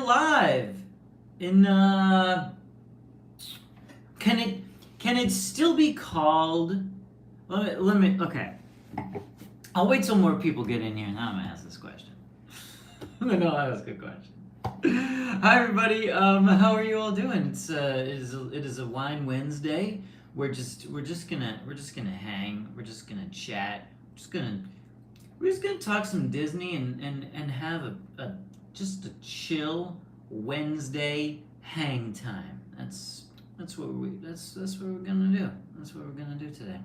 live in can it still be called okay. I'll wait till more people get in here and I'm gonna ask this question. No, that was a good question. Hi everybody, how are you all doing? It is a Wine Wednesday. We're just gonna hang, we're just gonna chat, we're just gonna talk some Disney and have a just a chill Wednesday hang time. That's what we're gonna do. That's what we're gonna do today.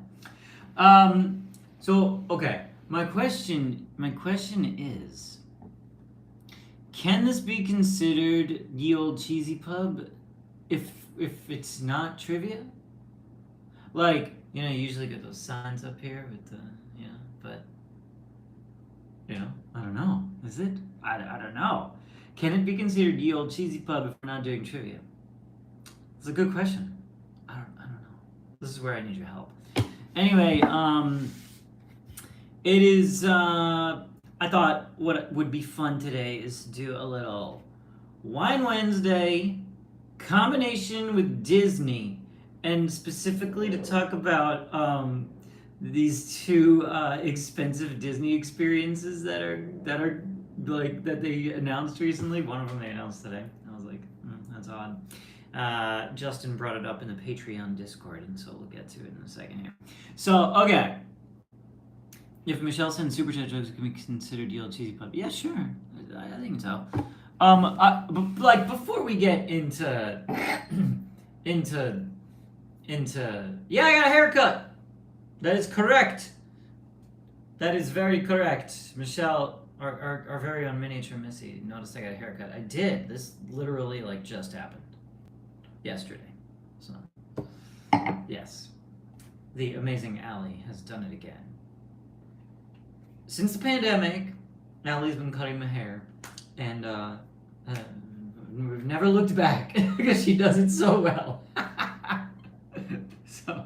So okay, my question is, can this be considered Ye Olde Cheesy Pub if it's not trivia? Like, you usually get those signs up here with the, but, I don't know. Is it? I don't know. Can it be considered Ye Olde Cheesy Pub if we're not doing trivia? It's a good question. I don't know. This is where I need your help. Anyway, it is, I thought what would be fun today is to do a little Wine Wednesday combination with Disney, and specifically to talk about these two expensive Disney experiences that are like that they announced recently. One of them they announced today. I was like, that's odd. Justin brought it up in the Patreon Discord, and so we'll get to it in a second here. So, okay. If Michelle sends super chat jokes, can be considered Ye Olde Cheesy Pub? Yeah, sure. I think so. Like before we get into yeah, I got a haircut. That is correct. That is very correct. Michelle, our very own miniature Missy, noticed I got a haircut. I did. This literally just happened yesterday. So yes, the amazing Allie has done it again. Since the pandemic, Allie's been cutting my hair, and we've never looked back because she does it so well. So,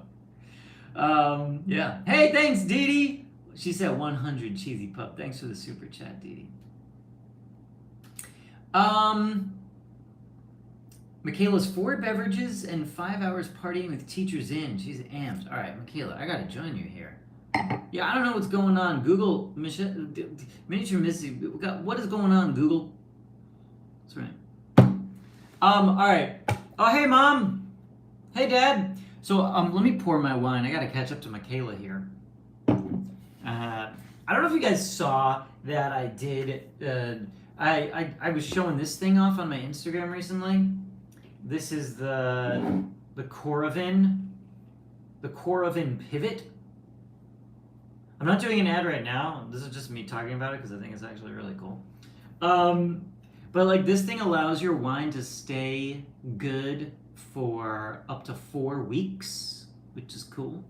yeah. Hey, thanks, Dee Dee. She said 100 cheesy pup. Thanks for the super chat, Dee Dee. Michaela's 4 beverages and 5 hours partying with teachers in. She's amped. All right, Michaela, I gotta join you here. Yeah, I don't know what's going on. Google, Miniature Missy, what is going on, Google? That's right. All right. Oh, hey, Mom. Hey, Dad. So, let me pour my wine. I gotta catch up to Michaela here. I don't know if you guys saw that I did, I was showing this thing off on my Instagram recently. This is the Coravin Pivot. I'm not doing an ad right now. This is just me talking about it because I think it's actually really cool. But this thing allows your wine to stay good for up to 4 weeks, which is cool.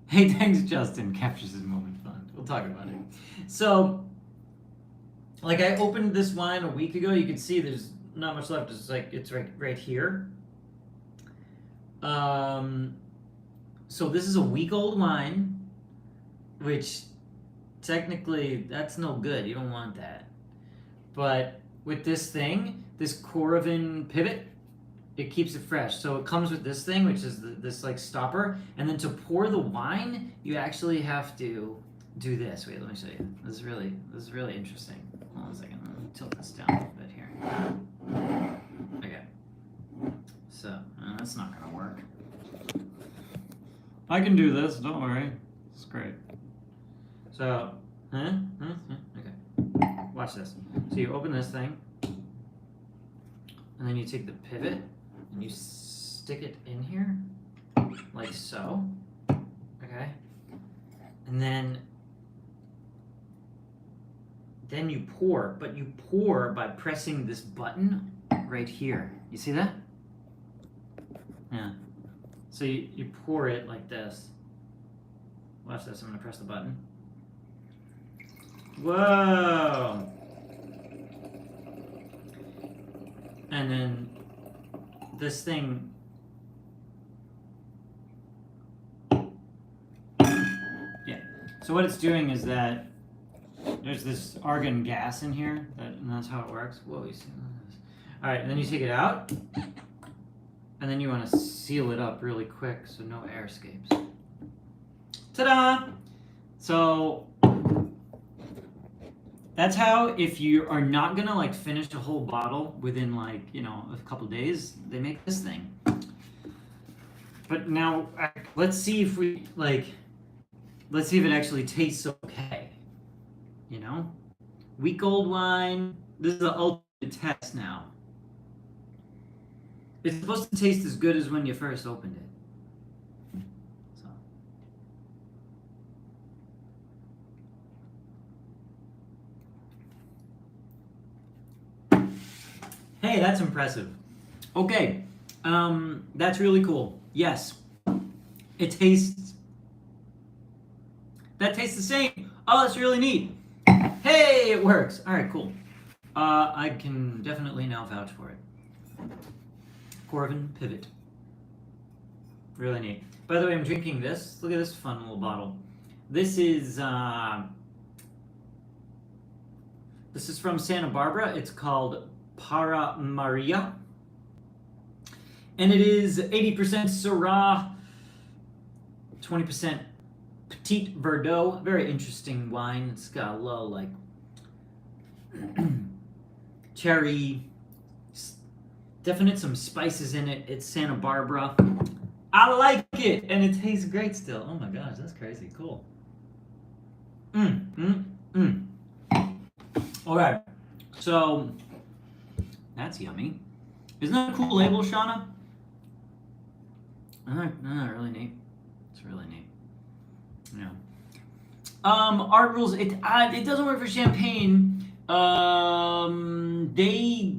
Hey, thanks, Justin. Captures his moment fun. We'll talk about it. So, I opened this wine a week ago. You can see there's not much left. It's right here. So this is a week-old wine, which technically that's no good. You don't want that. But with this thing, this Coravin Pivot, it keeps it fresh. So it comes with this thing, which is this stopper, and then to pour the wine, you actually have to do this. Wait, let me show you. This is really interesting. Hold on a second. Let me tilt this down a bit here. Okay. So that's not gonna work. I can do this. Don't worry. It's great. So, okay. Watch this. So you open this thing, and then you take the pivot and you stick it in here, like so. Okay. And then you pour, but you pour by pressing this button right here. You see that? Yeah. So you pour it like this. Watch this. I'm gonna press the button. Whoa! And then this thing. Yeah. So what it's doing is that there's this argon gas in here, and that's how it works. Whoa, you see this? All right, and then you take it out, and then you want to seal it up really quick so no air escapes. Ta-da! So that's how, if you are not gonna like finish a whole bottle within like, you know, a couple days, they make this thing. But now let's see if we let's see if it actually tastes okay. You know, week old wine. This is the ultimate test now. It's supposed to taste as good as when you first opened it. Hey, that's impressive. Okay, that's really cool. Yes, it tastes. That tastes the same. Oh, that's really neat. Hey, it works. All right, cool. I can definitely now vouch for it. Coravin Pivot. Really neat. By the way, I'm drinking this. Look at this fun little bottle. This is from Santa Barbara. It's called Para Maria, and it is 80% Syrah, 20% Petit Verdot. Very interesting wine. It's got a low like cherry, definite some spices in it. It's Santa Barbara. I like it, and it tastes great still. Oh my gosh, that's crazy. Cool. All right, so that's yummy. Isn't that a cool label, Shauna? Really neat. It's really neat. Yeah. Art rules. It doesn't work for champagne. They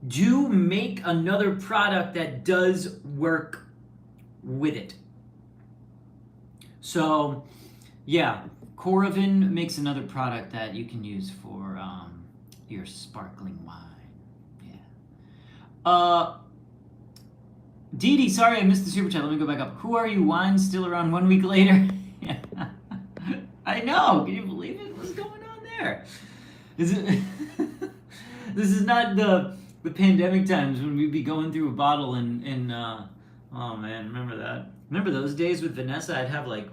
do make another product that does work with it. So, yeah, Coravin makes another product that you can use for your sparkling wine. Dee Dee, sorry I missed the super chat. Let me go back up. Who are you? Wine still around 1 week later? Yeah. I know. Can you believe it? What's going on there? Is it? This is not the pandemic times when we'd be going through a bottle and oh man, remember that? Remember those days with Vanessa? I'd have like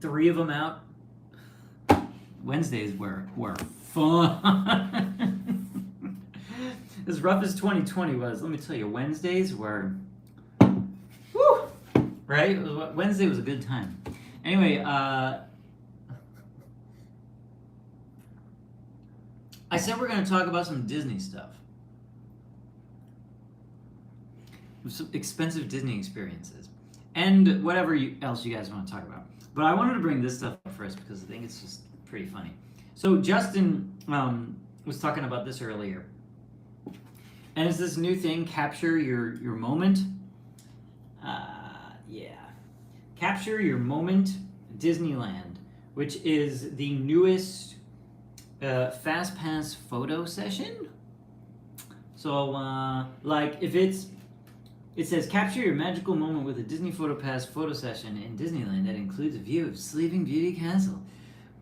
3 of them out. Wednesdays were fun. As rough as 2020 was, let me tell you, Wednesdays were, woo, right? Wednesday was a good time. Anyway, I said we're going to talk about some Disney stuff. Some expensive Disney experiences. And whatever else you guys want to talk about. But I wanted to bring this stuff up first because I think it's just pretty funny. So Justin was talking about this earlier. And it's this new thing, capture your moment. Yeah. Capture Your Moment Disneyland, which is the newest Fast Pass photo session. So, like, if it says capture your magical moment with a Disney Photo Pass photo session in Disneyland that includes a view of Sleeping Beauty Castle.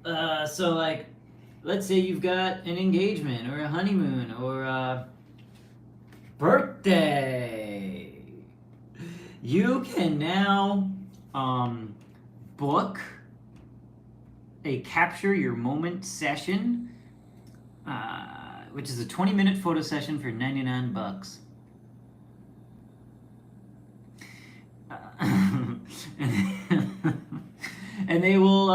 So, like, let's say you've got an engagement or a honeymoon or a birthday. You can now book a Capture Your Moment session, which is a 20-minute photo session for $99. And they will,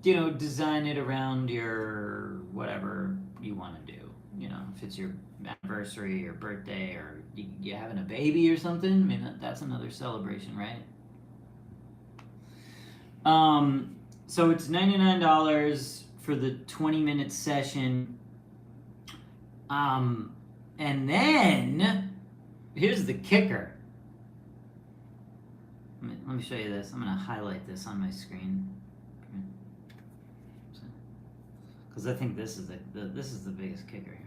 design it around your whatever you want to do. You know, if it's your anniversary or birthday or you having a baby or something. I mean, that's another celebration, right? So it's $99 for the 20-minute session. And then here's the kicker. Let me show you this. I'm going to highlight this on my screen because I think this is the biggest kicker here.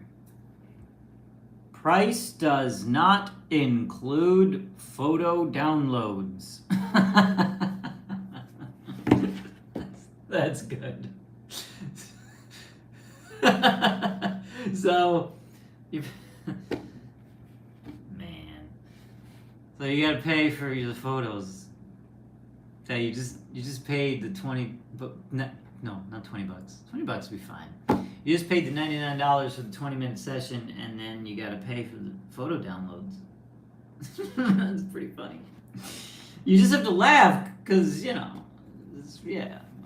Price does not include photo downloads. That's good. So, you, man. So you gotta pay for the photos. That you just paid the 20, but no, not $20. $20 would be fine. You just paid the $99 for the 20-minute session, and then you gotta pay for the photo downloads. That's pretty funny. You just have to laugh, because, yeah.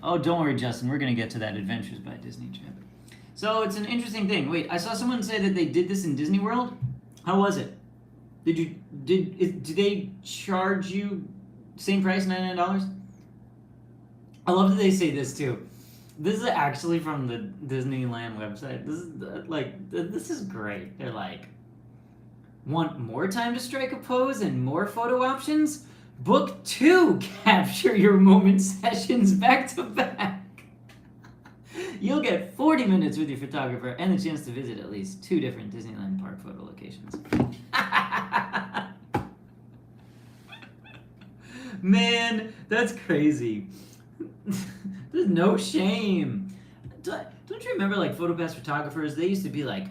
Oh, don't worry, Justin. We're going to get to that Adventures by Disney trip. So it's an interesting thing. Wait, I saw someone say that they did this in Disney World. How was it? Did they charge you same price, $99? I love that they say this, too. This is actually from the Disneyland website. This is great. They're like, want more time to strike a pose and more photo options? Book 2 capture your moment sessions back to back. You'll get 40 minutes with your photographer and the chance to visit at least 2 different Disneyland Park photo locations. Man, that's crazy. There's no shame. Don't you remember, like, PhotoPass photographers? They used to be like,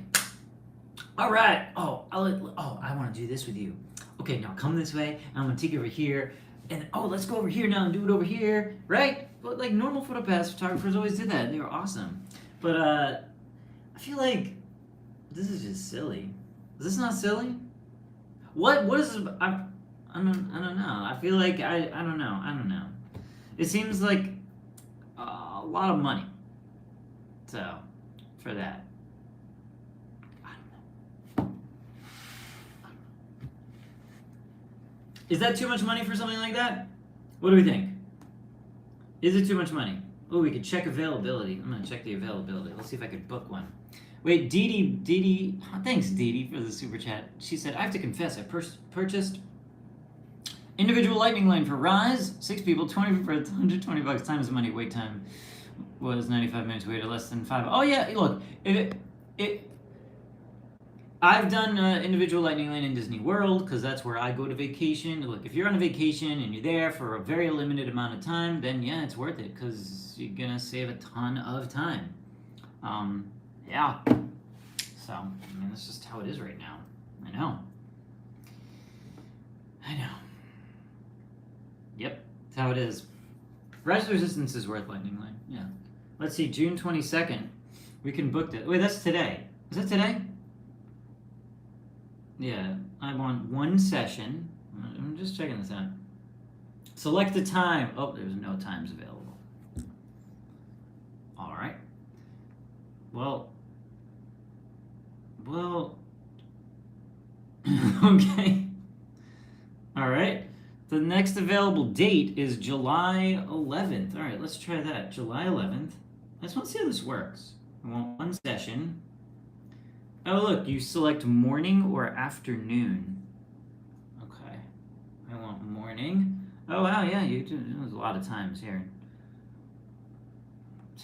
all right, I want to do this with you. Okay, now come this way, and I'm going to take you over here, and let's go over here now and do it over here, right? But, like, normal PhotoPass photographers always did that, and they were awesome. But I feel like this is just silly. Is this not silly? What is this? I don't know. I feel like I don't know. It seems like a lot of money. So, for that. Is that too much money for something like that? What do we think? Is it too much money? Oh, we could check availability. I'm going to check the availability. Let's see if I could book one. Wait, Dee, thanks Dee Dee for the super chat. She said, I have to confess, I purchased individual lightning lane for Rise. 6 people, 20 for $120 times the money. Wait time was 95 minutes. Waited less than 5. Oh yeah, look, I've done individual lightning lane in Disney World because that's where I go to vacation. Look, if you're on a vacation and you're there for a very limited amount of time, then yeah, it's worth it because you're going to save a ton of time. Yeah. So, I mean, that's just how it is right now. I know. Yep, that's how it is. Rise of Resistance is worth lightning lane. Yeah. Let's see, June 22nd. We can book that. Wait, that's today. Is that today? Yeah, I want 1 session. I'm just checking this out. Select a time. Oh, there's no times available. All right. Well. Okay. All right. The next available date is July 11th. All right, let's try that. July 11th. I just want to see how this works. I want 1 session. Oh, look, you select morning or afternoon. Okay. I want morning. Oh, wow, yeah, there's a lot of times here.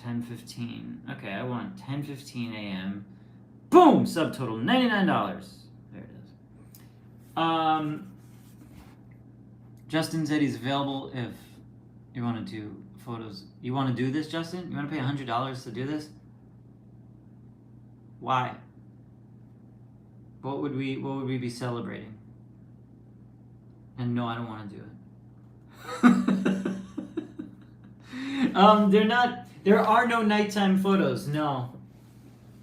10:15. Okay, I want 10:15 a.m. Boom! Subtotal, $99. There it is. Justin said he's available if you want to do photos. You want to do this, Justin? You want to pay $100 to do this? Why? What would we be celebrating? And no, I don't want to do it. There are no nighttime photos. No.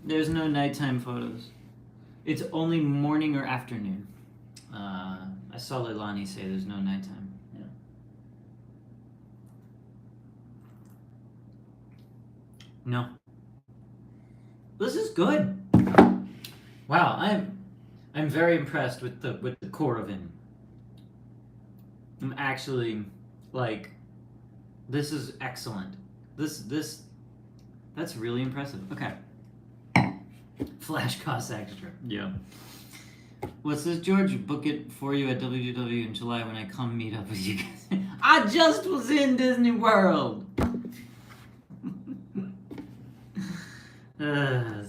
There's no nighttime photos. It's only morning or afternoon. I saw Leilani say there's no nighttime. Yeah. No. This is good. Wow, I'm very impressed with the Coravin. I'm actually like, this is excellent. That's really impressive. Okay. Flash costs extra. Yeah. What's this, George? Book it for you at WDW in July when I come meet up with you guys. I just was in Disney World.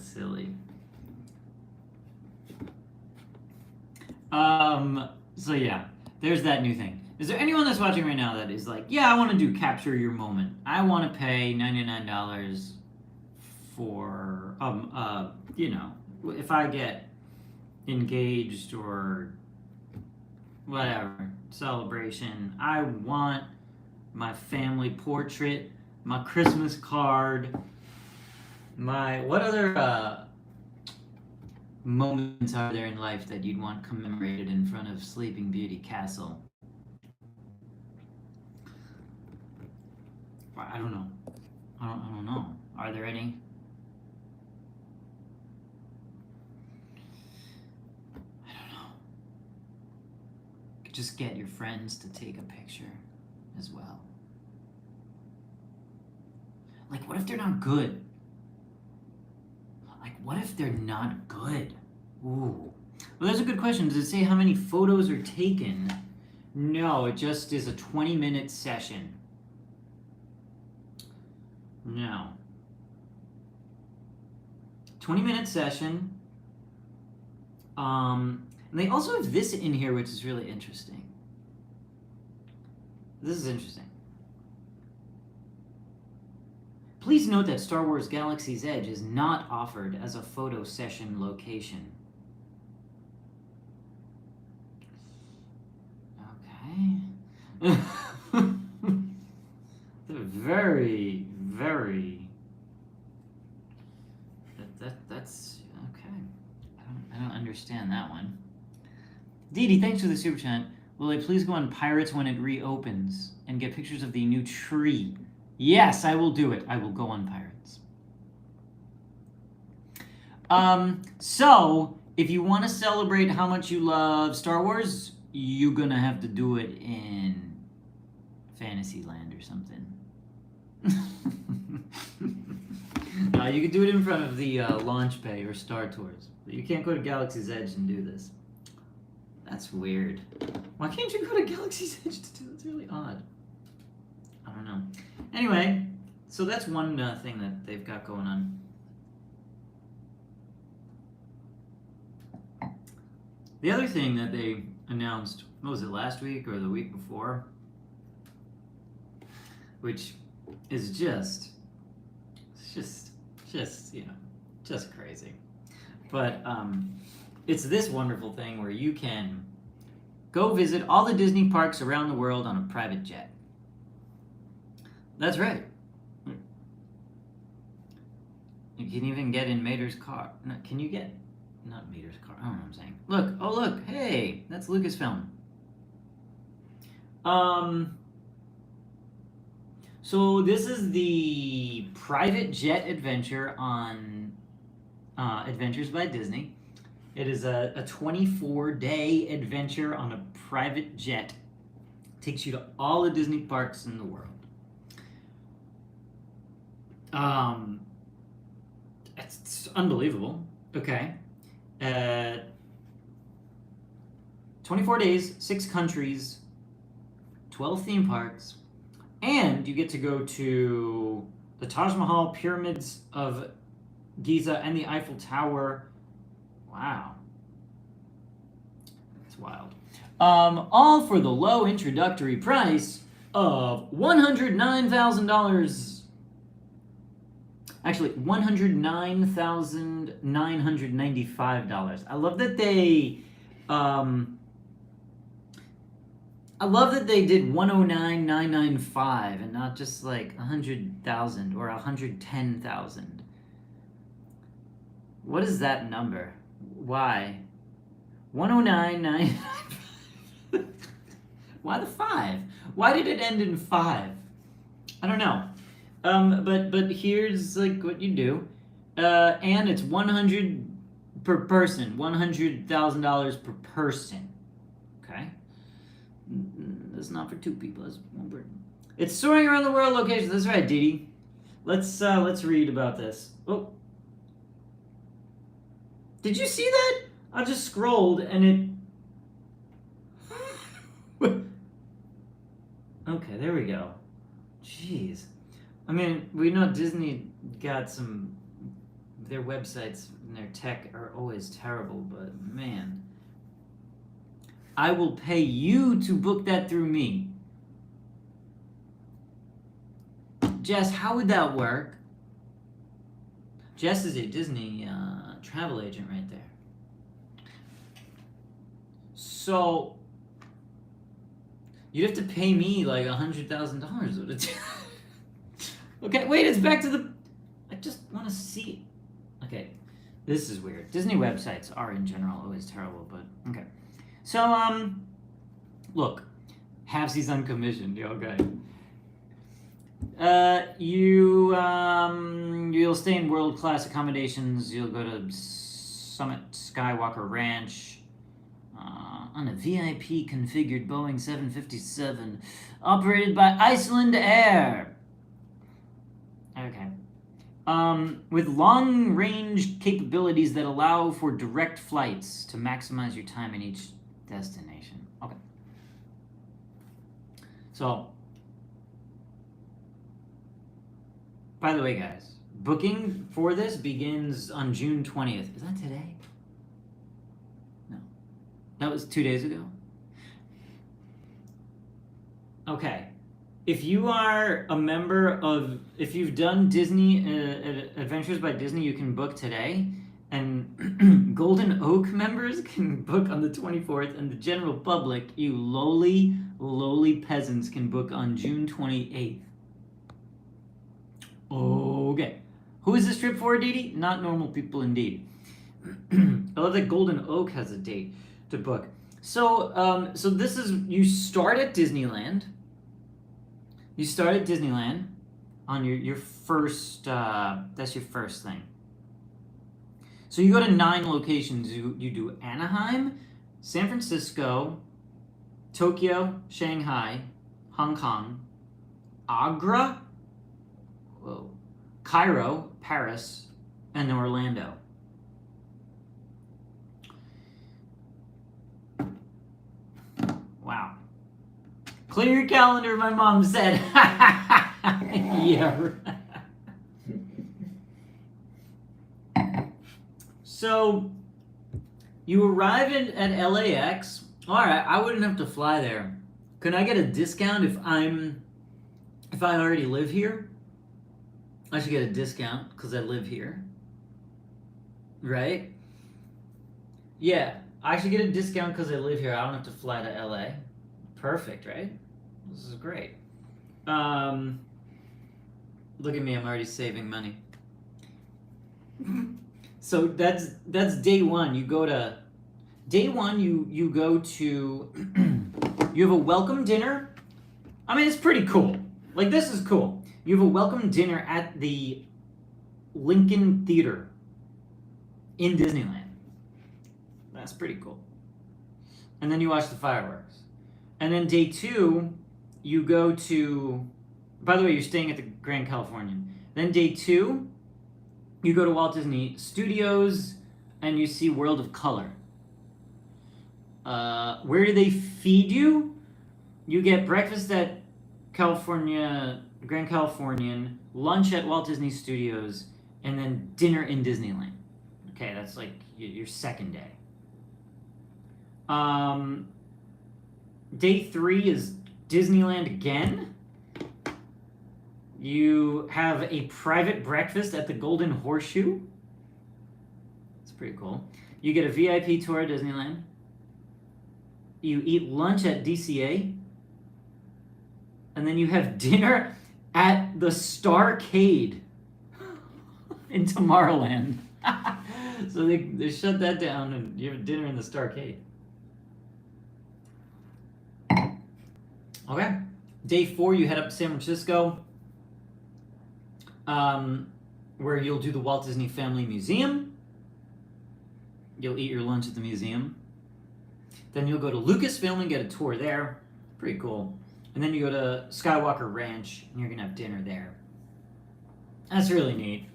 Silly. So yeah, there's that new thing. Is there anyone that's watching right now that is like, yeah, I want to do capture your moment. I want to pay $99 for if I get engaged or whatever celebration, I want my family portrait, my Christmas card, what other moments are there in life that you'd want commemorated in front of Sleeping Beauty Castle? I don't know. I don't know. Are there any? I don't know. You could just get your friends to take a picture as well. Like, what if they're not good? Like, what if they're not good? Ooh. Well, that's a good question. Does it say how many photos are taken? No, it just is a 20-minute session. No. 20-minute session. And they also have this in here, which is really interesting. This is interesting. Please note that Star Wars Galaxy's Edge is not offered as a photo session location. Okay. Very, very. That's okay. I don't understand that one. Dee Dee, thanks for the super chat. Will I please go on Pirates when it reopens and get pictures of the new tree? Yes, I will do it. I will go on Pirates. So if you want to celebrate how much you love Star Wars, you're gonna have to do it in Fantasyland or something. You can do it in front of the Launch Bay or Star Tours. But you can't go to Galaxy's Edge and do this. That's weird. Why can't you go to Galaxy's Edge to do it? It's really odd. I don't know. Anyway, so that's one thing that they've got going on. The other thing that they announced, what was it, last week or the week before? Which is just crazy. But it's this wonderful thing where you can go visit all the Disney parks around the world on a private jet. That's right. You can even get in Mater's car. No, can you get? Not Mater's car. I don't know what I'm saying. Look. Oh, look. Hey, that's Lucasfilm. So this is the private jet adventure on Adventures by Disney. It is a 24-day adventure on a private jet. Takes you to all the Disney parks in the world. It's unbelievable. Okay. 24 days, 6 countries, 12 theme parks, and you get to go to the Taj Mahal, Pyramids of Giza, and the Eiffel Tower. Wow. That's wild. All for the low introductory price of $109,000. Actually, $109,995. I love that they did 109,995 and not just like 100,000 or 110,000. What is that number? Why? 109,995. Why the 5? Why did it end in 5? I don't know. But here's like what you do, and it's 100 per person, $100,000 per person. Okay, that's not for 2 people. That's 1 person. It's soaring around the world locations. That's right, Dee Dee. Let's read about this. Oh, did you see that? I just scrolled and it. Okay, there we go. Jeez. I mean, we know Disney got some, their websites and their tech are always terrible, but man, I will pay you to book that through me. Jess, how would that work? Jess is a Disney travel agent right there. So you'd have to pay me like $100,000. Okay, wait, it's back to the. I just want to see. Okay, this is weird. Disney websites are in general always terrible, but okay. So look, halfsies uncommissioned. Okay. You'll stay in world-class accommodations. You'll go to Summit Skywalker Ranch on a VIP configured Boeing 757 operated by Iceland Air. Okay. With long-range capabilities that allow for direct flights to maximize your time in each destination. Okay. So, by the way, guys, booking for this begins on June 20th. Is that today? No. That was 2 days ago? Okay. If you are a member of, if you've done Disney, Adventures by Disney, you can book today. And Golden Oak members can book on the 24th. And the general public, you lowly peasants, can book on June 28th. Okay. Who is this trip for, Didi? Not normal people, indeed. I love that Golden Oak has a date to book. So, so this is, you start at Disneyland. You start at Disneyland on your first, that's your first thing. So you go to 9 locations. You do Anaheim, San Francisco, Tokyo, Shanghai, Hong Kong, Agra, Cairo, Paris, and Orlando. Wow. Clear your calendar, my mom said. Yeah. So, you arrive at LAX. All right, I wouldn't have to fly there. Can I get a discount if I already live here? I should get a discount because I live here. Right? Yeah, I should get a discount because I live here. I don't have to fly to LA. Perfect, right? This is great. Look at me, I'm already saving money. So that's day one. You go to day one. You go to you have a welcome dinner. I mean, it's pretty cool. Like, this is cool. You have a welcome dinner at the Lincoln Theater in Disneyland. That's pretty cool. And then you watch the fireworks. And then day two, you go to, by the way, you're staying at the Grand Californian. Then day two, you go to Walt Disney Studios and you see World of Color. Where do they feed you? You get breakfast at Grand Californian, lunch at Walt Disney Studios, and then dinner in Disneyland. Okay, that's like your second day. Day 3 is Disneyland again. You have a private breakfast at the Golden Horseshoe. It's pretty cool. You get a VIP tour at Disneyland. You eat lunch at DCA. And then you have dinner at the Starcade in Tomorrowland. So they shut that down and you have dinner in the Starcade. Okay. Day 4, you head up to San Francisco, where you'll do the Walt Disney Family Museum. You'll eat your lunch at the museum. Then you'll go to Lucasfilm and get a tour there. Pretty cool. And then you go to Skywalker Ranch, and you're going to have dinner there. That's really neat.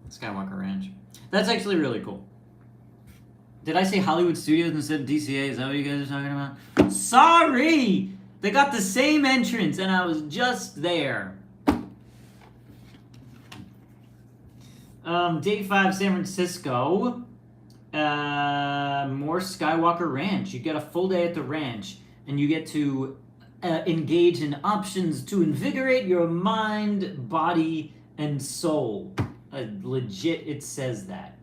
Skywalker Ranch. That's actually really cool. Did I say Hollywood Studios instead of DCA? Is that what you guys are talking about? Sorry! They got the same entrance, and I was just there. Day 5, San Francisco. More Skywalker Ranch. You get a full day at the ranch, and you get to engage in options to invigorate your mind, body, and soul. Legit, it says that.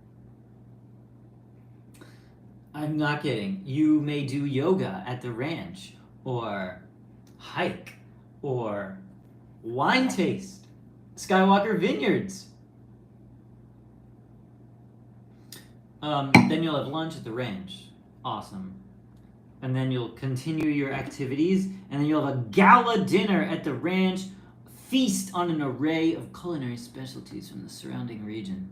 I'm not kidding. You may do yoga at the ranch, or hike, or wine taste, Skywalker Vineyards. Then you'll have lunch at the ranch. Awesome. And then you'll continue your activities, and then you'll have a gala dinner at the ranch, feast on an array of culinary specialties from the surrounding region.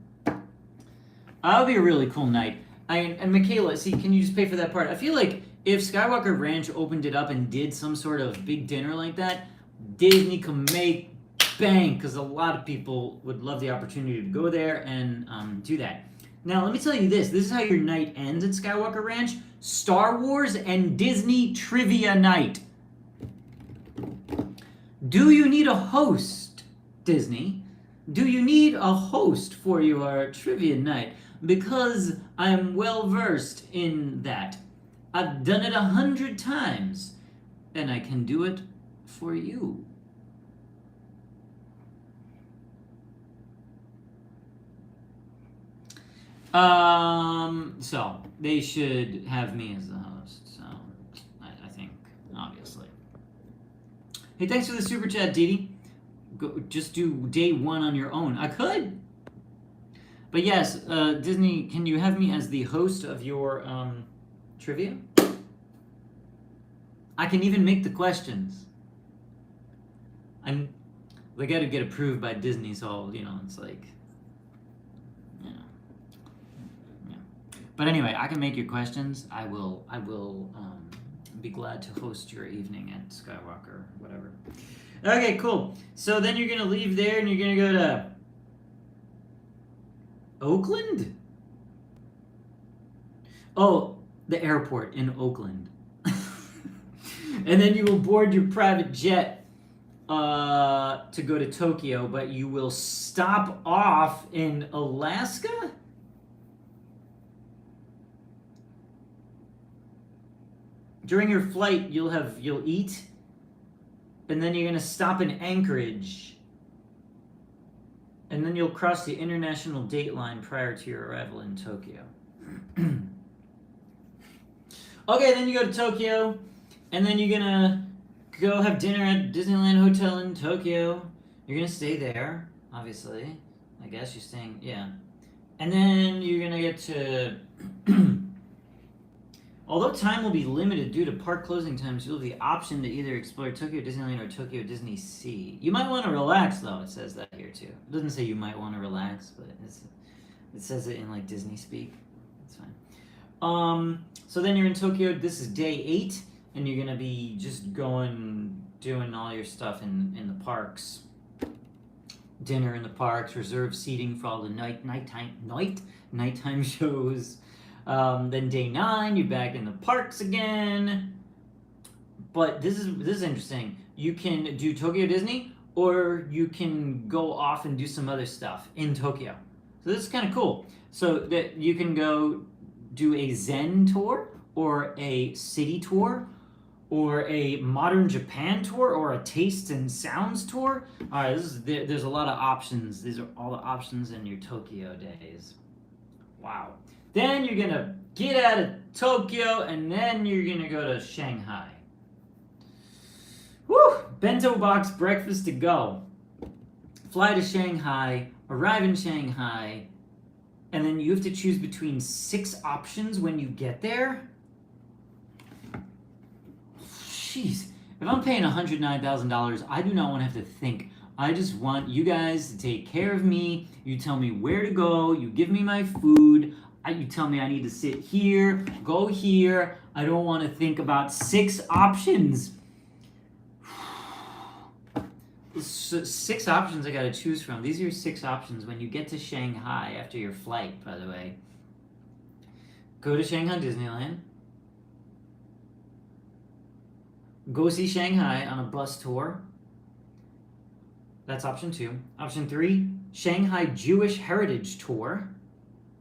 That'll be a really cool night. And Michaela, see, can you just pay for that part? I feel like if Skywalker Ranch opened it up and did some sort of big dinner like that, Disney could make bank, because a lot of people would love the opportunity to go there and do that. Now, let me tell you this. This is how your night ends at Skywalker Ranch. Star Wars and Disney Trivia Night. Do you need a host, Disney? Do you need a host for your trivia night? Because I'm well versed in that. I've done it 100 times, and I can do it for you. So they should have me as the host. So I think, obviously. Hey, thanks for the super chat, Didi. Go, just do day 1 on your own. I could. But yes, Disney, can you have me as the host of your trivia? I can even make the questions. They got to get approved by Disney, so it's like, yeah. But anyway, I can make your questions. I will be glad to host your evening at Skywalker, whatever. Okay, cool. So then you're gonna leave there and you're gonna go to Oakland? Oh, the airport in Oakland. And then you will board your private jet to go to Tokyo, but you will stop off in Alaska? During your flight, you'll eat, and then you're gonna stop in Anchorage. And then you'll cross the international date line prior to your arrival in Tokyo. Okay, then you go to Tokyo, and then you're gonna go have dinner at Disneyland Hotel in Tokyo. You're gonna stay there, obviously. I guess you're staying, yeah. And then you're gonna get to... Although time will be limited due to park closing times, you'll have the option to either explore Tokyo Disneyland or Tokyo Disney Sea. You might want to relax, though. It says that here, too. It doesn't say you might want to relax, but it says it in, like, Disney speak. It's fine. So then you're in Tokyo. This is day 8, and you're going to be just doing all your stuff in the parks. Dinner in the parks, reserved seating for all the nighttime shows. Then day 9, you're back in the parks again. But this is interesting. You can do Tokyo Disney, or you can go off and do some other stuff in Tokyo. So this is kind of cool. So that you can go do a Zen tour, or a city tour, or a modern Japan tour, or a taste and sounds tour. All right, there's a lot of options. These are all the options in your Tokyo days. Wow. Then you're gonna get out of Tokyo, and then you're gonna go to Shanghai. Woo! Bento box breakfast to go. Fly to Shanghai, arrive in Shanghai, and then you have to choose between 6 options when you get there. Jeez, if I'm paying $109,000, I do not want to have to think. I just want you guys to take care of me. You tell me where to go. You give me my food. You tell me I need to sit here, go here. I don't want to think about 6 options. 6 options I got to choose from. These are your 6 options when you get to Shanghai after your flight, by the way. Go to Shanghai Disneyland. Go see Shanghai on a bus tour. That's option 2. Option 3, Shanghai Jewish Heritage Tour.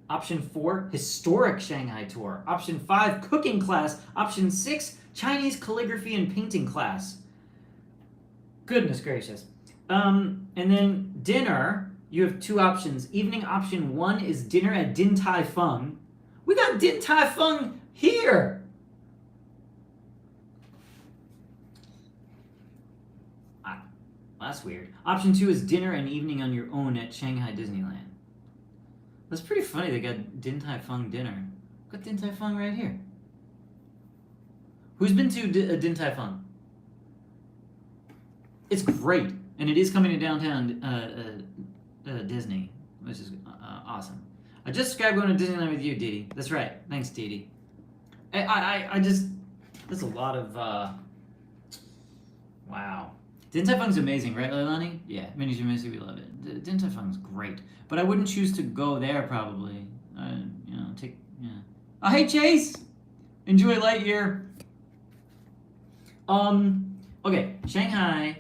Option 4, Historic Shanghai Tour. Option 5, Cooking Class. Option 6, Chinese Calligraphy and Painting Class. Goodness gracious. And then dinner, you have two options. Evening option 1 is dinner at Din Tai Fung. We got Din Tai Fung here. That's weird. Option 2 is dinner and evening on your own at Shanghai Disneyland. That's pretty funny. They got Din Tai Fung dinner. Got Din Tai Fung right here. Who's been to Din Tai Fung? It's great, and it is coming to downtown Disney, which is awesome. I just subscribed going to Disneyland with you, Didi. That's right. Thanks, Didi. I just, there's a lot of, wow. Din Tai Fung's amazing, right, Leilani? Yeah, Mini Jimisi, we love it. Din Tai Fung's great, but I wouldn't choose to go there probably. Oh, hey, Chase! Enjoy Lightyear. Okay, Shanghai,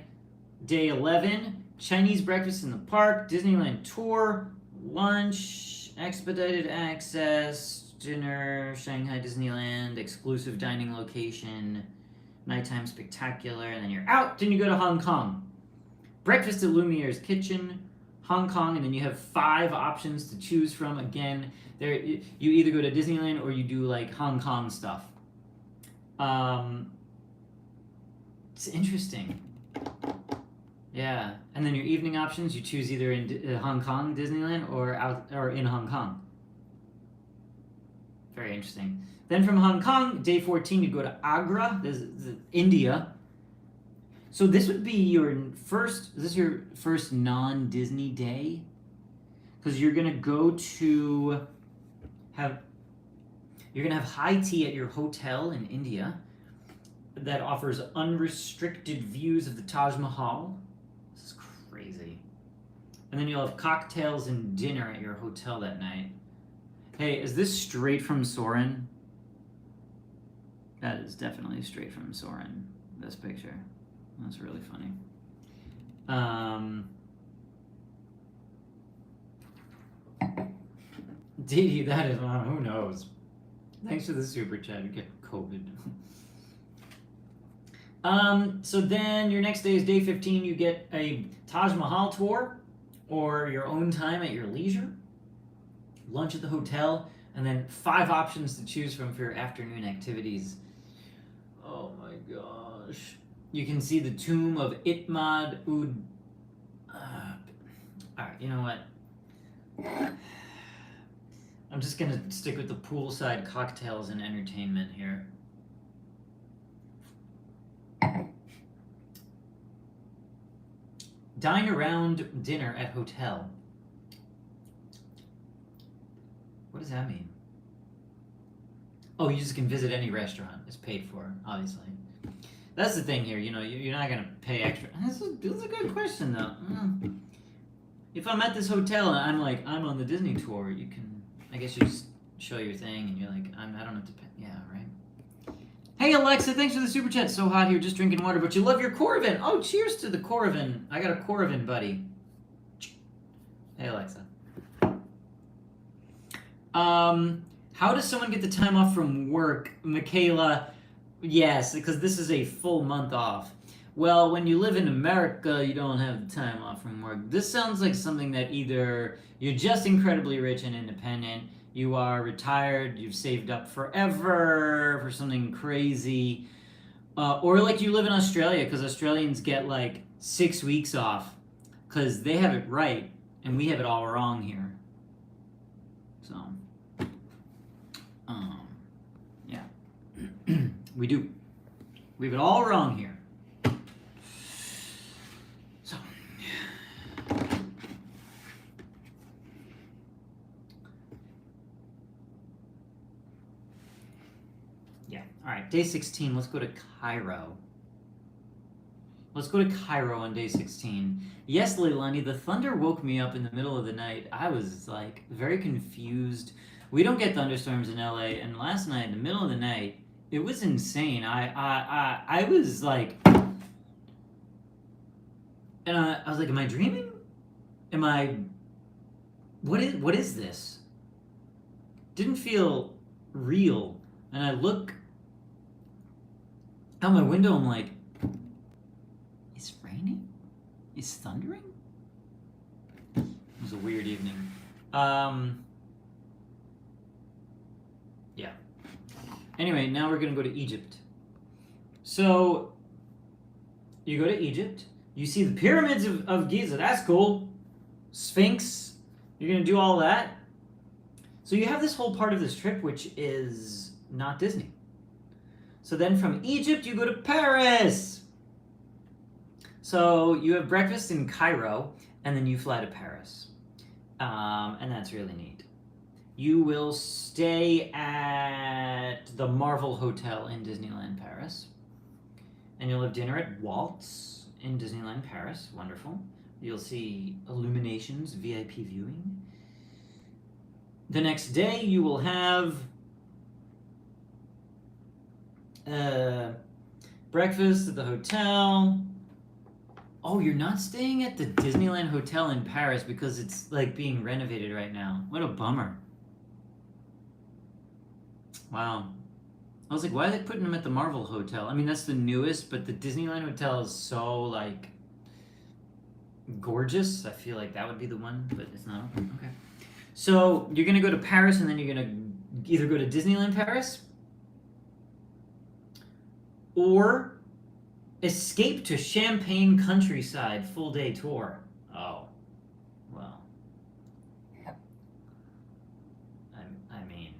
day 11, Chinese breakfast in the park, Disneyland tour, lunch, expedited access, dinner, Shanghai Disneyland, exclusive dining location, nighttime spectacular, and then you're out, then you go to Hong Kong. Breakfast at Lumiere's Kitchen, Hong Kong, and then you have 5 options to choose from. Again, there you either go to Disneyland or you do like Hong Kong stuff. It's interesting. Yeah, and then your evening options, you choose either in Hong Kong Disneyland or in Hong Kong. Very interesting. Then from Hong Kong, day 14, you go to Agra, this is India. So this would be your first, is this your first non-Disney day? Because you're gonna go to you're gonna have high tea at your hotel in India that offers unrestricted views of the Taj Mahal. This is crazy. And then you'll have cocktails and dinner at your hotel that night. Hey, is this straight from Soarin'? That is definitely straight from Soarin', this picture. That's really funny. Didi, that is, who knows? Thanks for the super chat. You get COVID. So then your next day is day 15. You get a Taj Mahal tour or your own time at your leisure. Lunch at the hotel, and then 5 options to choose from for your afternoon activities. Oh my gosh. You can see the tomb of Itmad Ud. Alright, you know what? I'm just gonna stick with the poolside cocktails and entertainment here. Dine around dinner at hotel. What does that mean? Oh, you just can visit any restaurant. It's paid for, obviously. That's the thing here. You know, you're not gonna pay extra. This is a good question, though. If I'm at this hotel and I'm on the Disney tour, you can, I guess you just show your thing and you're like, I don't have to pay. Yeah, right. Hey Alexa, thanks for the super chat. So hot here, just drinking water, but you love your Coravin. Oh, cheers to the Coravin. I got a Coravin buddy. Hey Alexa. How does someone get the time off from work? Michaela, yes, because this is a full month off. Well, when you live in America, you don't have the time off from work. This sounds like something that either you're just incredibly rich and independent, you are retired, you've saved up forever for something crazy, or like you live in Australia, because Australians get like 6 weeks off, because they have it right, and we have it all wrong here. So, yeah, we do. We have it all wrong here. So, yeah. All right, day 16. Let's go to Cairo. Let's go to Cairo on day 16. Yes, Leilani, the thunder woke me up in the middle of the night. I was like very confused. We don't get thunderstorms in LA, and last night in the middle of the night, it was insane. I was like, and I was like, am I dreaming? What is this? Didn't feel real. And I look out my window, I'm like, it's raining? It's thundering? I was was a weird evening. Yeah. Anyway, now we're going to go to Egypt. So, you go to Egypt. You see the pyramids of Giza. That's cool. Sphinx. You're going to do all that. So you have this whole part of this trip which is not Disney. So then from Egypt, you go to Paris. So you have breakfast in Cairo, and then you fly to Paris. And that's really neat. You will stay at the Marvel Hotel in Disneyland Paris. And you'll have dinner at Waltz in Disneyland Paris. Wonderful. You'll see Illuminations, VIP viewing. The next day, you will have breakfast at the hotel. Oh, you're not staying at the Disneyland Hotel in Paris because it's like being renovated right now. What a bummer. Wow. I was like, why are they putting them at the Marvel Hotel? I mean, that's the newest, but the Disneyland Hotel is so like gorgeous. I feel like that would be the one, but it's not. Okay. So you're going to go to Paris, and then you're going to either go to Disneyland Paris or escape to Champagne countryside full day tour. Oh, well. I mean,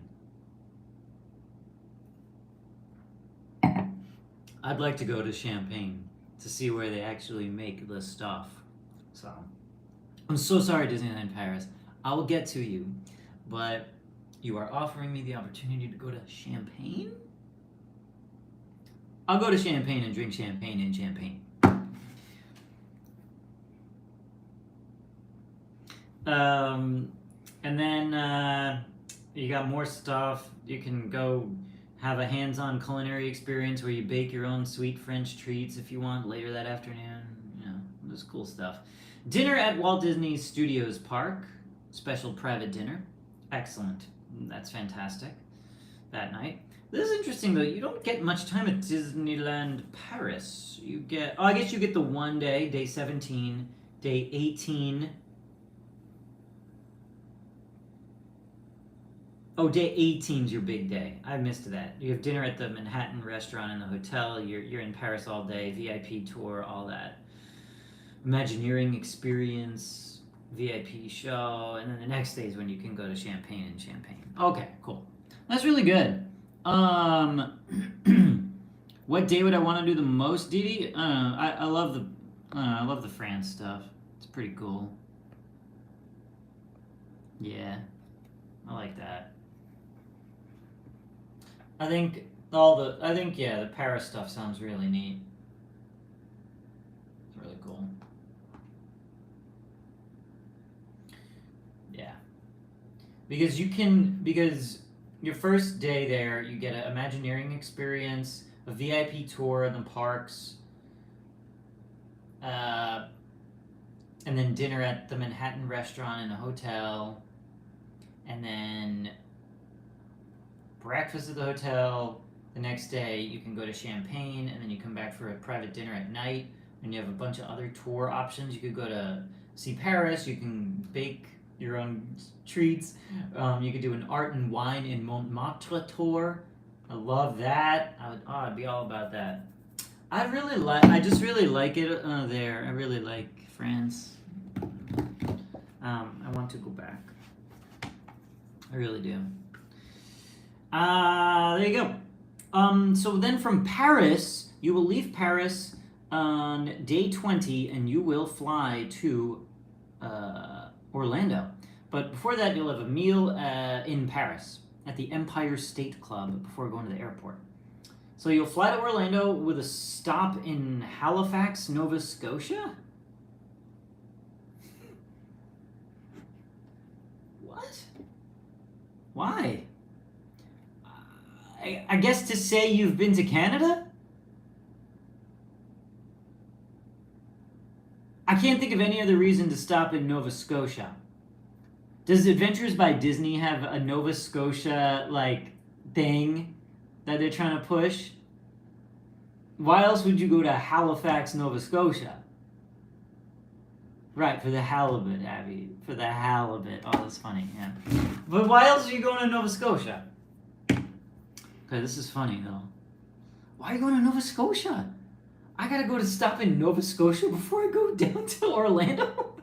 I'd like to go to Champagne to see where they actually make the stuff. So, I'm so sorry, Disneyland Paris. I will get to you, but you are offering me the opportunity to go to Champagne? I'll go to Champagne and drink champagne in Champagne. And then you got more stuff. You can go have a hands-on culinary experience where you bake your own sweet French treats if you want later that afternoon. You know, there's cool stuff. Dinner at Walt Disney Studios Park. Special private dinner. Excellent. That's fantastic. That night. This is interesting though. You don't get much time at Disneyland Paris. You get, I guess you get the one day, day 17, day 18. Oh, day 18 is your big day. I missed that. You have dinner at the Manhattan restaurant in the hotel. You're in Paris all day, VIP tour, all that. Imagineering experience. VIP show, and then the next day is when you can go to Champagne and Champagne. Okay, cool. That's really good. What day would I want to do the most, Didi? I love the France stuff. It's pretty cool. Yeah, I like that. I think the Paris stuff sounds really neat. It's really cool. Yeah. Because your first day there, you get an Imagineering experience, a VIP tour in the parks, and then dinner at the Manhattan restaurant in the hotel, and then breakfast at the hotel. The next day, you can go to Champagne, and then you come back for a private dinner at night, and you have a bunch of other tour options. You could go to see Paris, you can bake your own treats. You could do an art and wine in Montmartre tour. I love that. I'd be all about that. I just really like it there. I really like France. I want to go back. I really do. There you go. So then from Paris, you will leave Paris on day 20, and you will fly to Orlando. But before that, you'll have a meal in Paris at the Empire State Club before going to the airport. So you'll fly to Orlando with a stop in Halifax, Nova Scotia? What? Why? I guess to say you've been to Canada? I can't think of any other reason to stop in Nova Scotia. Does Adventures by Disney have a Nova Scotia, like, thing that they're trying to push? Why else would you go to Halifax, Nova Scotia? Right, for the halibut, Abby. For the halibut. Oh, that's funny, yeah. But why else are you going to Nova Scotia? Okay, this is funny, though. Why are you going to Nova Scotia? I gotta go to stop in Nova Scotia before I go down to Orlando?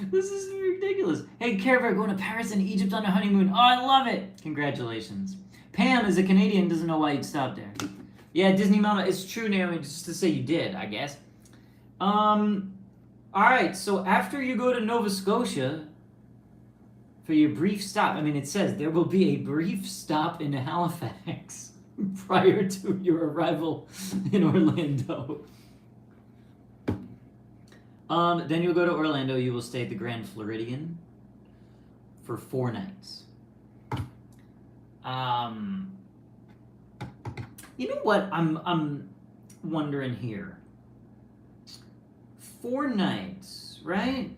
This is ridiculous. Hey, Caravan, going to Paris and Egypt on a honeymoon. Oh, I love it. Congratulations. Pam, as a Canadian, doesn't know why you'd stop there. Yeah, Disney Mama, it's true, Naomi, just to say you did, I guess. Alright, so after you go to Nova Scotia for your brief stop, I mean, it says there will be a brief stop in Halifax prior to your arrival in Orlando. Then you'll go to Orlando. You will stay at the Grand Floridian for 4 nights. You know what I'm wondering here? 4 nights, right?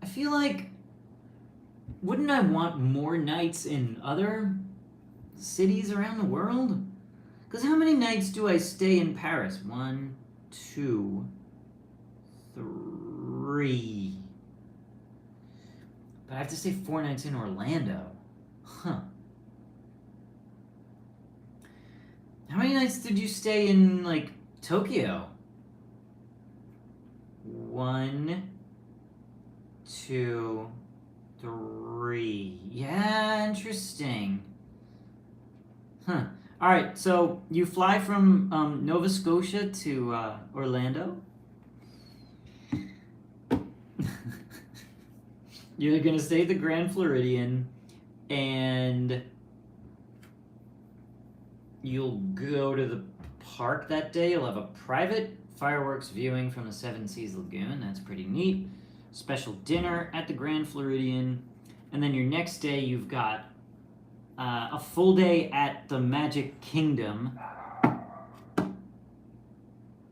I feel like, wouldn't I want more nights in other cities around the world? Because how many nights do I stay in Paris? 1, 2, 3. But I have to stay 4 nights in Orlando. Huh. How many nights did you stay in, like, Tokyo? 1, 2, 3. Yeah, interesting. Huh. Alright, so you fly from Nova Scotia to Orlando. You're going to stay at the Grand Floridian, and you'll go to the park that day. You'll have a private fireworks viewing from the Seven Seas Lagoon. That's pretty neat. Special dinner at the Grand Floridian. And then your next day, you've got a full day at the Magic Kingdom.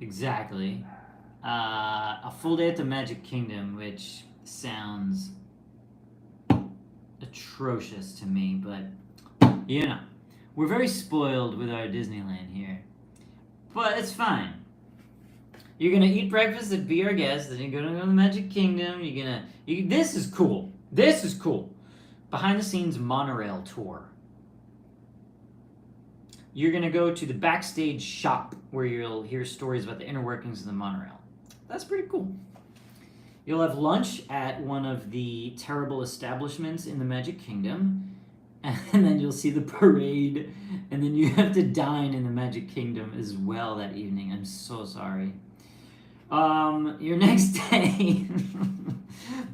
Exactly. A full day at the Magic Kingdom, which sounds atrocious to me, but you know, we're very spoiled with our Disneyland here. But it's fine. You're gonna eat breakfast at Be Our Guest, then you're gonna go to the Magic Kingdom. This is cool. This is cool. Behind the scenes monorail tour. You're gonna go to the backstage shop where you'll hear stories about the inner workings of the monorail. That's pretty cool. You'll have lunch at one of the terrible establishments in the Magic Kingdom, and then you'll see the parade, and then you have to dine in the Magic Kingdom as well that evening. I'm so sorry. Your next day,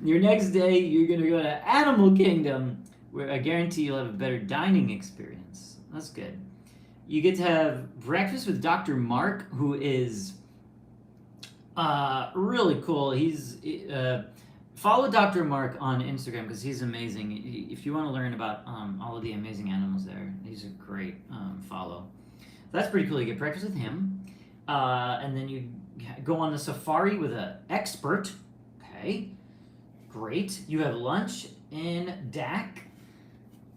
you're gonna go to Animal Kingdom, where I guarantee you'll have a better dining experience. That's good. You get to have breakfast with Dr. Mark, who is really cool. He's follow Dr. Mark on Instagram because he's amazing. If you want to learn about all of the amazing animals there, he's a great follow. That's pretty cool. You get breakfast with him, and then you go on the safari with an expert. Okay, great. You have lunch in DAC,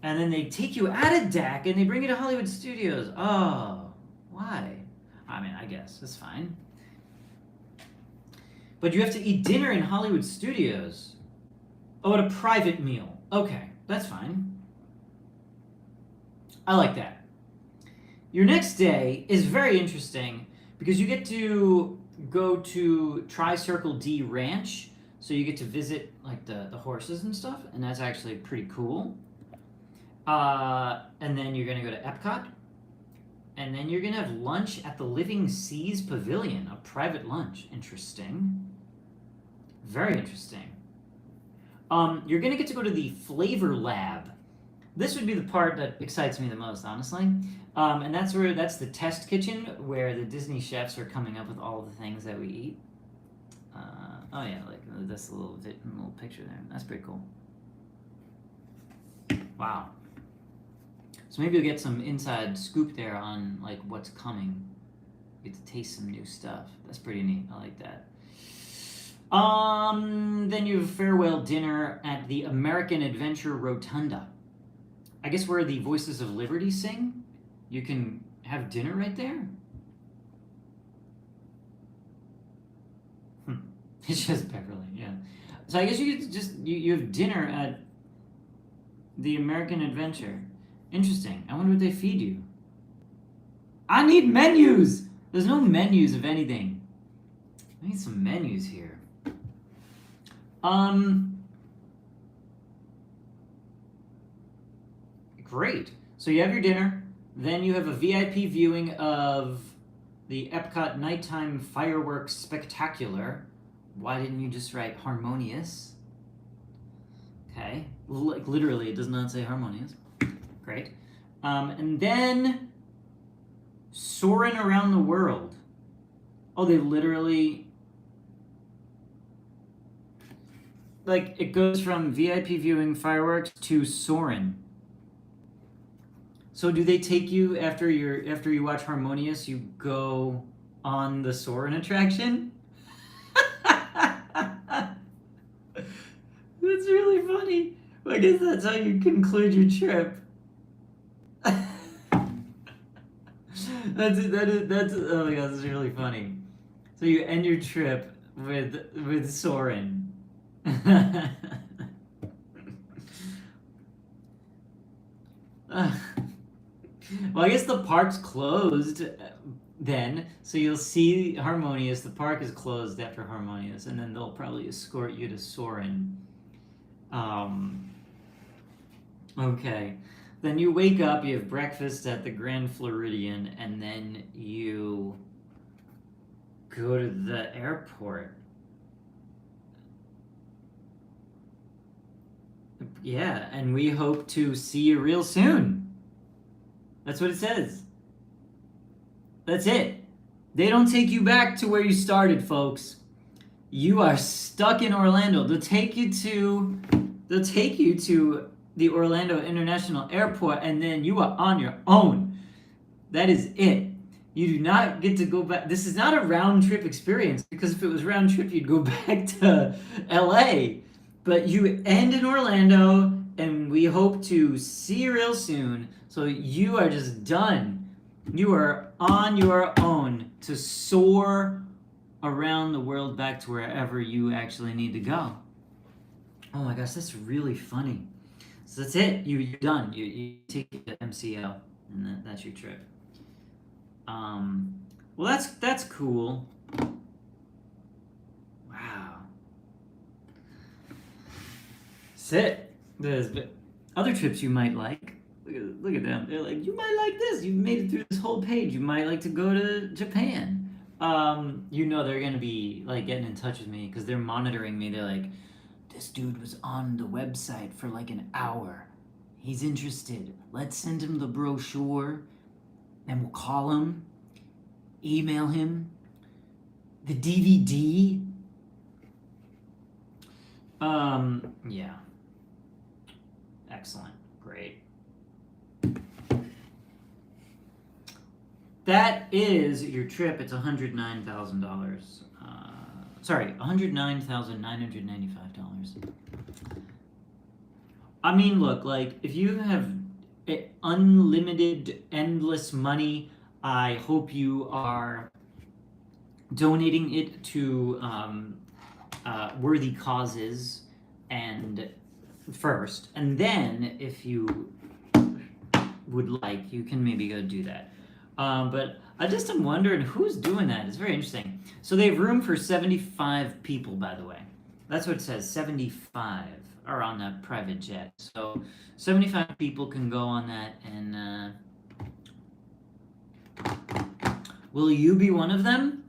and then they take you out of DAC and they bring you to Hollywood Studios. Oh, why? I mean, I guess it's fine. But you have to eat dinner in Hollywood Studios. Oh, at a private meal. Okay, that's fine. I like that. Your next day is very interesting because you get to go to Tri-Circle D Ranch. So you get to visit like the horses and stuff, and that's actually pretty cool. And then you're going to go to Epcot. And then you're going to have lunch at the Living Seas Pavilion, a private lunch. Interesting. Very interesting. You're going to get to go to the Flavor Lab. This would be the part that excites me the most, honestly. And that's the test kitchen where the Disney chefs are coming up with all the things that we eat. Oh yeah, like this little picture there. That's pretty cool. Wow. So maybe you'll get some inside scoop there on like what's coming. You get to taste some new stuff. That's pretty neat. I like that. Then you have a farewell dinner at the American Adventure Rotunda. I guess where the Voices of Liberty sing. You can have dinner right there. It's just Beverly, yeah. So I guess you could just you have dinner at the American Adventure. Interesting. I wonder what they feed you. I need menus. There's no menus of anything. I need some menus here. Great. So you have your dinner, then you have a VIP viewing of the Epcot Nighttime Fireworks Spectacular. Why didn't you just write harmonious? Okay. Like literally, it does not say harmonious. Great. And then Soarin' Around the World. Oh, they literally... Like, it goes from VIP viewing fireworks to Soarin'. So do they take you after you watch Harmonious, you go on the Soarin' attraction? That's really funny. I guess that's how you conclude your trip. That's oh my god, that's really funny. So you end your trip with Soarin'. Well, I guess the park's closed then, so you'll see Harmonious. The park is closed after Harmonious, and then they'll probably escort you to Soarin'. Okay. Then you wake up, you have breakfast at the Grand Floridian, and then you go to the airport. Yeah, and we hope to see you real soon. That's what it says. That's it. They don't take you back to where you started, folks. You are stuck in Orlando. They'll take you to the Orlando International Airport, and then you are on your own. That is it. You do not get to go back. This is not a round trip experience, because if it was round trip, you'd go back to LA. But you end in Orlando, and we hope to see you real soon. So you are just done. You are on your own to soar around the world back to wherever you actually need to go. Oh my gosh, that's really funny. So that's it. You're done. You take it to MCO, and that's your trip. Well, that's cool. Wow. That's it. There's other trips you might like. Look at them. They're like, you might like this. You've made it through this whole page. You might like to go to Japan. You know they're gonna be like getting in touch with me because they're monitoring me. They're like, this dude was on the website for like an hour. He's interested. Let's send him the brochure, and we'll call him, email him, the DVD. Yeah. Excellent. Great. That is your trip. It's $109,000. Sorry, $109,995. I mean, look, like, if you have unlimited, endless money, I hope you are donating it to worthy causes and first, and then if you would like, you can maybe go do that. But I just am wondering who's doing that. It's very interesting. So they have room for 75 people, by the way. That's what it says, 75 are on that private jet. So 75 people can go on that, and will you be one of them?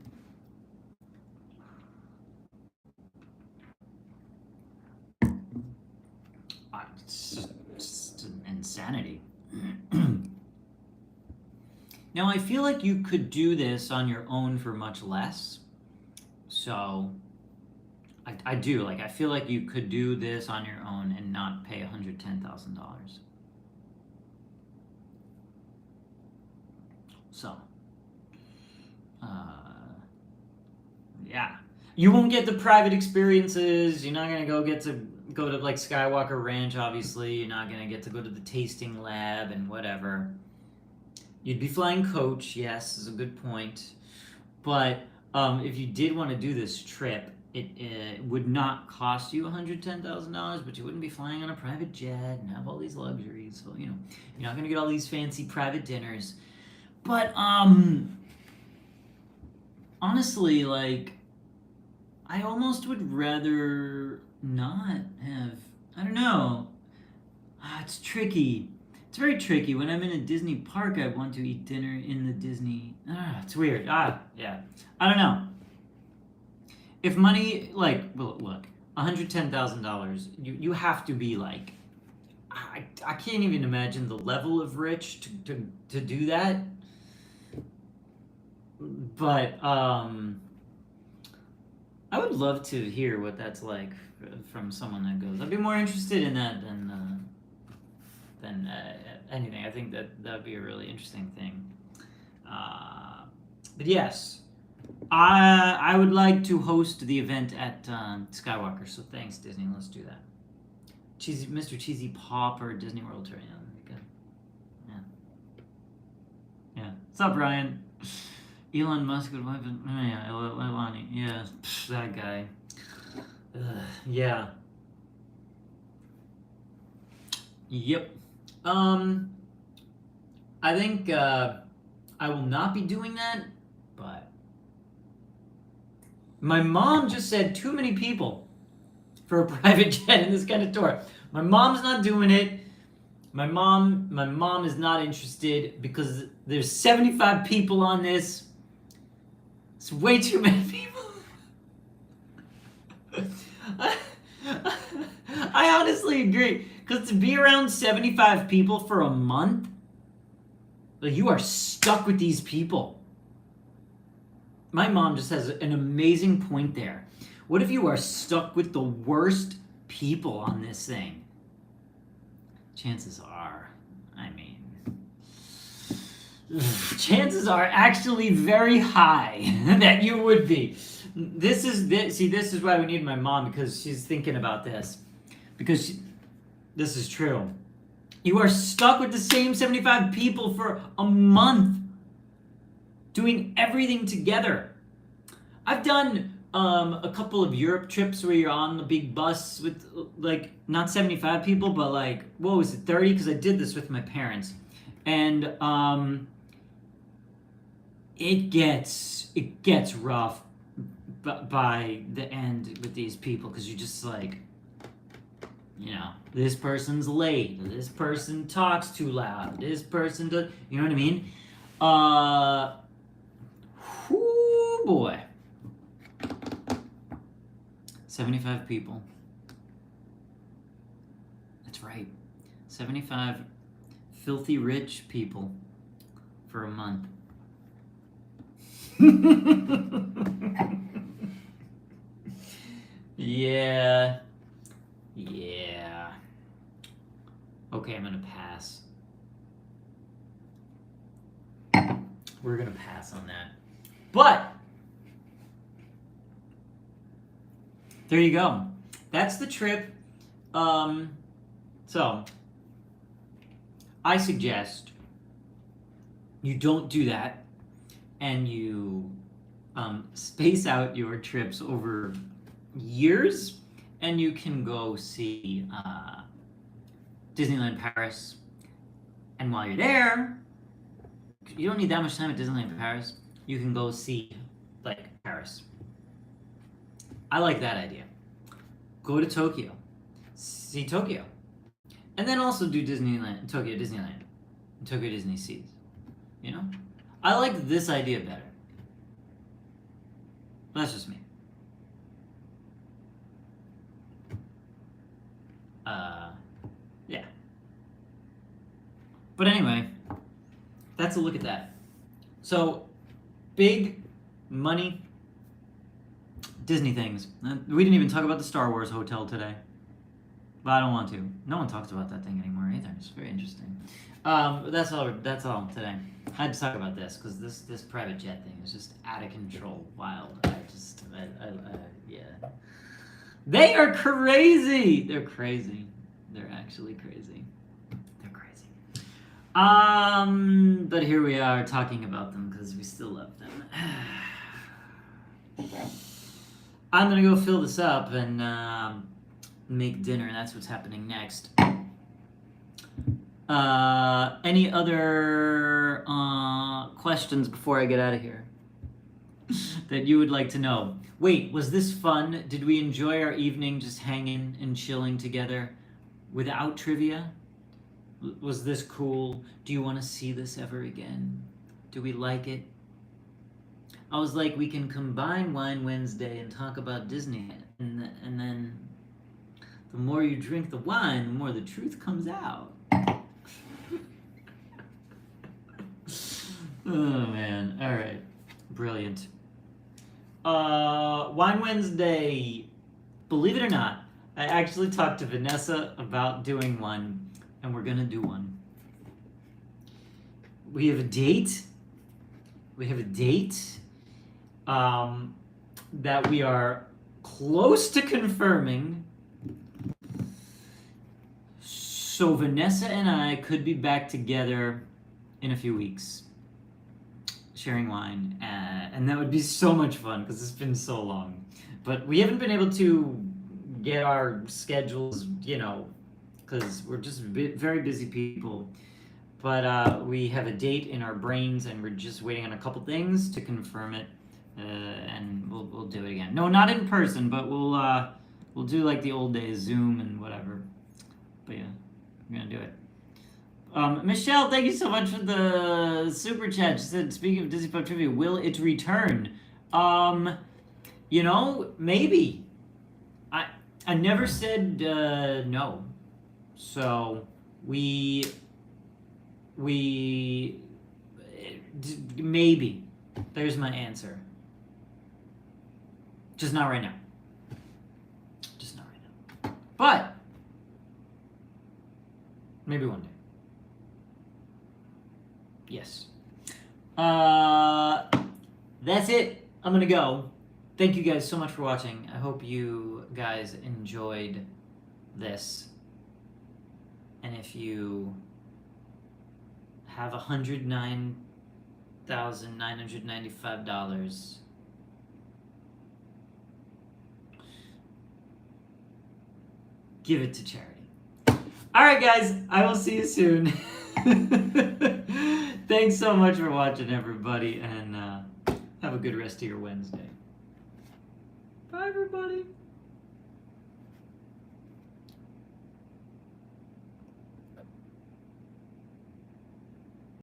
It's just insanity. Now, I feel like you could do this on your own for much less. So, I do. Like, I feel like you could do this on your own and not pay $110,000. So, yeah. You won't get the private experiences. You're not going to go to like Skywalker Ranch, obviously. You're not going to get to go to the tasting lab and whatever. You'd be flying coach, yes, is a good point. But if you did want to do this trip, it would not cost you $110,000, but you wouldn't be flying on a private jet and have all these luxuries. So, you're not gonna get all these fancy private dinners. But honestly, like, I almost would rather not have. I don't know. It's tricky. It's very tricky. When I'm in a Disney park, I want to eat dinner in the Disney. It's weird. Yeah. I don't know. If money, like, well, look, $110,000, you have to be like, I can't even imagine the level of rich to do that. But I would love to hear what that's like from someone that goes. I'd be more interested in that than anything. I think that would be a really interesting thing. But yes, I would like to host the event at Skywalker. So thanks, Disney. Let's do that. Mr. Cheesy Pop or Disney World Tour. Yeah. What's up, Ryan? Elon Musk would wipe it. Oh, yeah, Elani. Yeah, that guy. Yeah. Yep. I think I will not be doing that, but my mom just said too many people for a private jet in this kind of tour. My mom's not doing it. My mom is not interested because there's 75 people on this. It's way too many people. I honestly agree. Because to be around 75 people for a month, like, you are stuck with these people. My mom just has an amazing point there. What if you are stuck with the worst people on this thing? Chances are, chances are actually very high that you would be. This is why we need my mom, because she's thinking about this. Because this is true. You are stuck with the same 75 people for a month, doing everything together. I've done a couple of Europe trips where you're on the big bus with, like, not 75 people, but like, what was it, 30? Because I did this with my parents. And it gets rough by the end with these people, because you're just like, this person's late, this person talks too loud, this person does, you know what I mean? Whoo, boy. 75 people. That's right. 75 filthy rich people for a month. Yeah. Okay, I'm gonna pass. We're gonna pass on that. But there you go. That's the trip. So I suggest you don't do that, and you space out your trips over years, and you can go see Disneyland Paris. And while you're there, you don't need that much time at Disneyland Paris. You can go see, like, Paris. I like that idea. Go to Tokyo. See Tokyo. And then also do Tokyo Disneyland. Tokyo Disney Seas. I like this idea better. That's just me. Yeah. But anyway, that's a look at that. So, big money Disney things. We didn't even talk about the Star Wars hotel today. But I don't want to. No one talks about that thing anymore either. It's very interesting. That's all today. I had to talk about this because this private jet thing is just out of control, wild. Yeah. They are crazy. They're crazy. They're actually crazy. They're crazy. But here we are talking about them because we still love them. I'm gonna go fill this up and make dinner. That's what's happening next. Any other questions before I get out of here that you would like to know? Wait, was this fun? Did we enjoy our evening just hanging and chilling together without trivia? Was this cool? Do you want to see this ever again? Do we like it? I was like, we can combine Wine Wednesday and talk about Disney, and then the more you drink the wine, the more the truth comes out. Oh man, all right, brilliant. Wine Wednesday, believe it or not, I actually talked to Vanessa about doing one, and we're gonna do one. We have a date. That we are close to confirming. So Vanessa and I could be back together in a few weeks, sharing wine, and that would be so much fun because it's been so long. But we haven't been able to get our schedules, because we're just very busy people. But we have a date in our brains, and we're just waiting on a couple things to confirm it, and we'll do it again. No, not in person, but we'll do like the old days, Zoom and whatever. But yeah, we're gonna do it. Michelle, thank you so much for the super chat. She said, speaking of Disney Pop Trivia, will it return? Maybe. I never said no. So maybe. There's my answer. Just not right now. But maybe one day. Yes. That's it. I'm gonna go. Thank you guys so much for watching. I hope you guys enjoyed this. And if you have $109,995, give it to charity. All right, guys, I will see you soon. Thanks so much for watching, everybody, and have a good rest of your Wednesday. Bye, everybody.